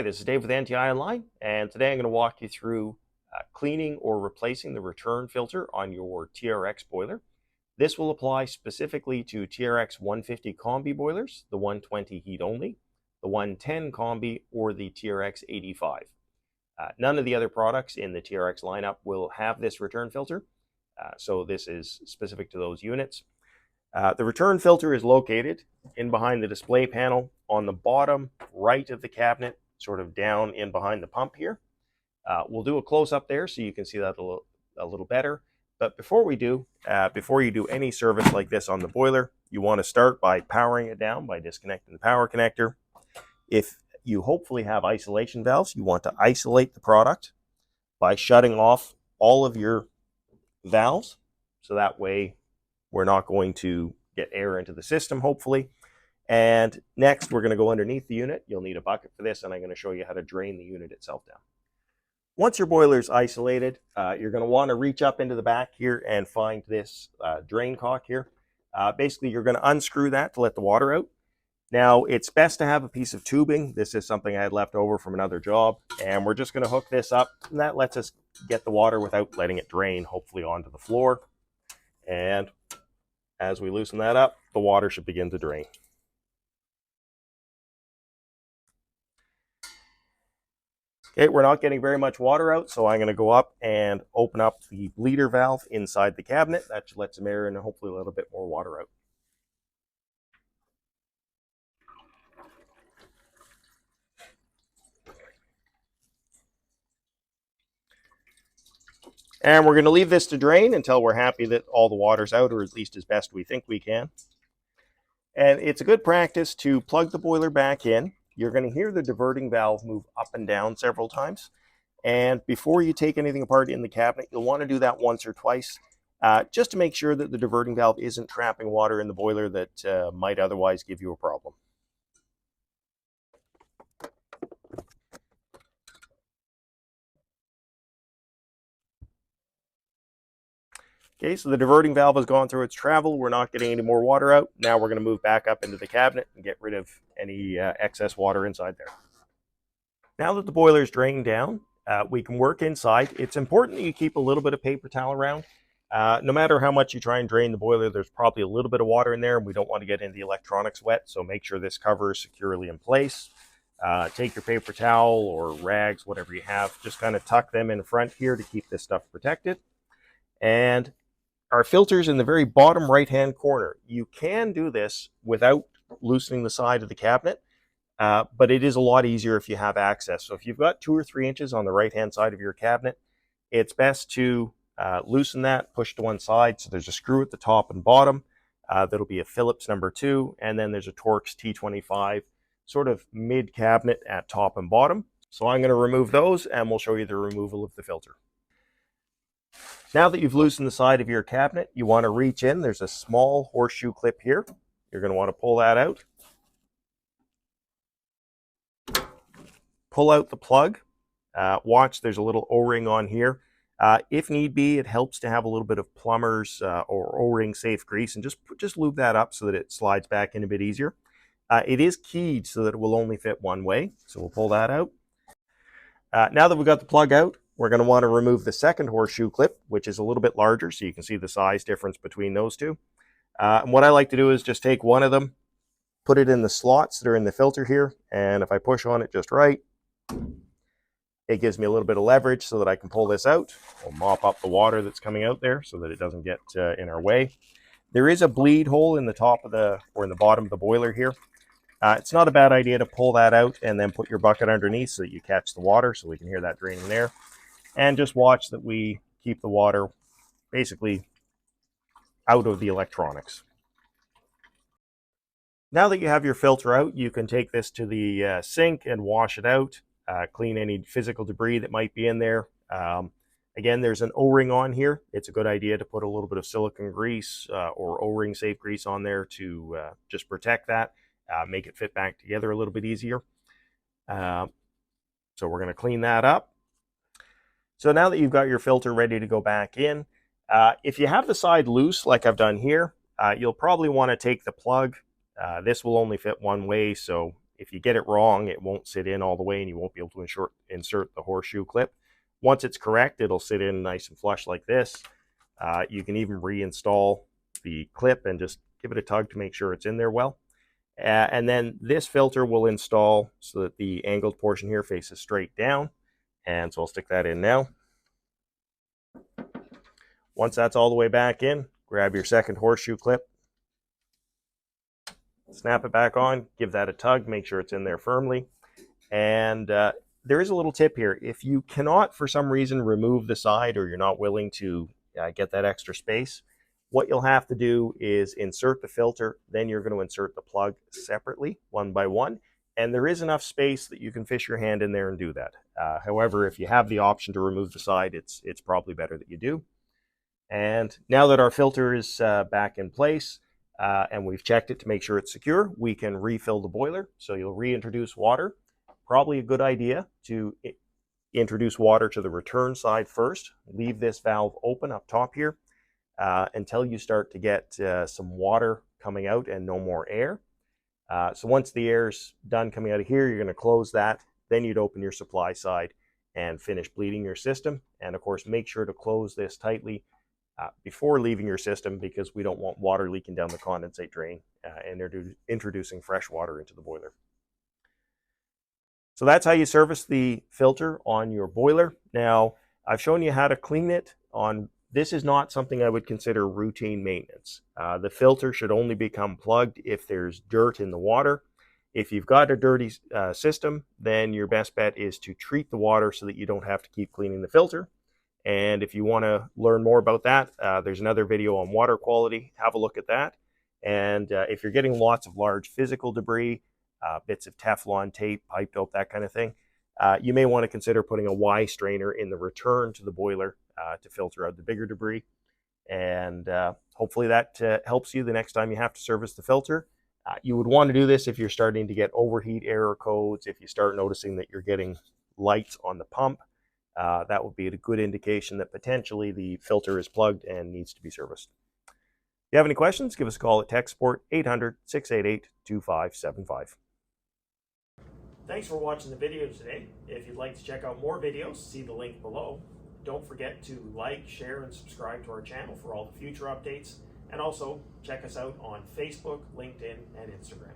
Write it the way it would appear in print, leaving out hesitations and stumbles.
Hi, this is Dave with NTI Online, and today I'm going to walk you through cleaning or replacing the return filter on your TRX boiler. This will apply specifically to TRX 150 combi boilers, the 120 heat only, the 110 combi, or the TRX 85. None of the other products in the TRX lineup will have this return filter, so this is specific to those units. The return filter is located in behind the display panel on the bottom right of the cabinet, sort of down in behind the pump here. We'll do a close-up there so you can see that a little better. But before you do any service like this on the boiler, you want to start by powering it down by disconnecting the power connector. If you hopefully have isolation valves, you want to isolate the product by shutting off all of your valves, so that way we're not going to get air into the system, hopefully. And next, we're going to go underneath the unit. You'll need a bucket for this, and I'm going to show you how to drain the unit itself down. Once your boiler is isolated, you're going to want to reach up into the back here and find this drain cock here. Basically, you're going to unscrew that to let the water out. Now, it's best to have a piece of tubing. This is something I had left over from another job, and we're just going to hook this up, and that lets us get the water without letting it drain, hopefully onto the floor. And as we loosen that up, the water should begin to drain. Okay, we're not getting very much water out, so I'm going to go up and open up the bleeder valve inside the cabinet. That should let some air in and hopefully a little bit more water out. And we're going to leave this to drain until we're happy that all the water's out, or at least as best we think we can. And it's a good practice to plug the boiler back in. You're going to hear the diverting valve move up and down several times. And before you take anything apart in the cabinet, you'll want to do that once or twice, just to make sure that the diverting valve isn't trapping water in the boiler that might otherwise give you a problem. Okay, so the diverting valve has gone through its travel. We're not getting any more water out. Now we're going to move back up into the cabinet and get rid of any excess water inside there. Now that the boiler is drained down, we can work inside. It's important that you keep a little bit of paper towel around. No matter how much you try and drain the boiler, there's probably a little bit of water in there, and we don't want to get into the electronics wet, so make sure this cover is securely in place. Take your paper towel or rags, whatever you have, just kind of tuck them in front here to keep this stuff protected. And our filter's in the very bottom right-hand corner. You can do this without loosening the side of the cabinet, but it is a lot easier if you have access. So if you've got 2 or 3 inches on the right-hand side of your cabinet, it's best to loosen that, push to one side. So there's a screw at the top and bottom. That'll be a Phillips number 2, and then there's a Torx T25, sort of mid-cabinet at top and bottom. So I'm going to remove those, and we'll show you the removal of the filter. Now that you've loosened the side of your cabinet, you want to reach in. There's a small horseshoe clip here. You're going to want to pull that out. Pull out the plug. Watch, there's a little O-ring on here. If need be, it helps to have a little bit of plumber's or O-ring safe grease, and just lube that up so that it slides back in a bit easier. It is keyed so that it will only fit one way, so we'll pull that out. Now that we've got the plug out, we're going to want to remove the second horseshoe clip, which is a little bit larger, so you can see the size difference between those two. And what I like to do is just take one of them, put it in the slots that are in the filter here, and if I push on it just right, it gives me a little bit of leverage so that I can pull this out. We'll mop up the water that's coming out there so that it doesn't get in our way. There is a bleed hole in the top of or in the bottom of the boiler here. It's not a bad idea to pull that out and then put your bucket underneath so that you catch the water, so we can hear that draining there. And just watch that we keep the water basically out of the electronics. Now that you have your filter out, you can take this to the sink and wash it out, clean any physical debris that might be in there. Again, there's an O-ring on here. It's a good idea to put a little bit of silicone grease or O-ring safe grease on there to just protect that, make it fit back together a little bit easier. So we're going to clean that up. So now that you've got your filter ready to go back in, if you have the side loose like I've done here, you'll probably want to take the plug. This will only fit one way, so If you get it wrong, it won't sit in all the way and you won't be able to insert the horseshoe clip. Once it's correct, it'll sit in nice and flush like this. You can even reinstall the clip and just give it a tug to make sure it's in there well. And then this filter will install so that the angled portion here faces straight down. And so I'll stick that in now. Once that's all the way back in, grab your second horseshoe clip, snap it back on, give that a tug, make sure it's in there firmly. And there is a little tip here. If you cannot, for some reason, remove the side, or you're not willing to get that extra space, what you'll have to do is insert the filter, then you're going to insert the plug separately, one by one, and there is enough space that you can fish your hand in there and do that. However, if you have the option to remove the side, it's probably better that you do. And now that our filter is back in place, and we've checked it to make sure it's secure, we can refill the boiler. So you'll reintroduce water. Probably a good idea to introduce water to the return side first. Leave this valve open up top here until you start to get some water coming out and no more air. So once the air's done coming out of here, you're going to close that. Then you'd open your supply side and finish bleeding your system. And of course, make sure to close this tightly before leaving your system, because we don't want water leaking down the condensate drain and introducing fresh water into the boiler. So that's how you service the filter on your boiler. Now, I've shown you how to clean it. This is not something I would consider routine maintenance. The filter should only become plugged if there's dirt in the water. If you've got a dirty system, then your best bet is to treat the water so that you don't have to keep cleaning the filter. And if you want to learn more about that, there's another video on water quality. Have a look at that. And if you're getting lots of large physical debris, bits of Teflon tape, pipe dope, that kind of thing, you may want to consider putting a Y strainer in the return to the boiler to filter out the bigger debris. And hopefully that helps you the next time you have to service the filter. You would want to do this if you're starting to get overheat error codes, if you start noticing that you're getting lights on the pump. That would be a good indication that potentially the filter is plugged and needs to be serviced. If you have any questions, give us a call at tech support 800-688-2575. Thanks for watching the video today. If you'd like to check out more videos, see the link below. Don't forget to like, share, and subscribe to our channel for all the future updates. And also check us out on Facebook, LinkedIn, and Instagram.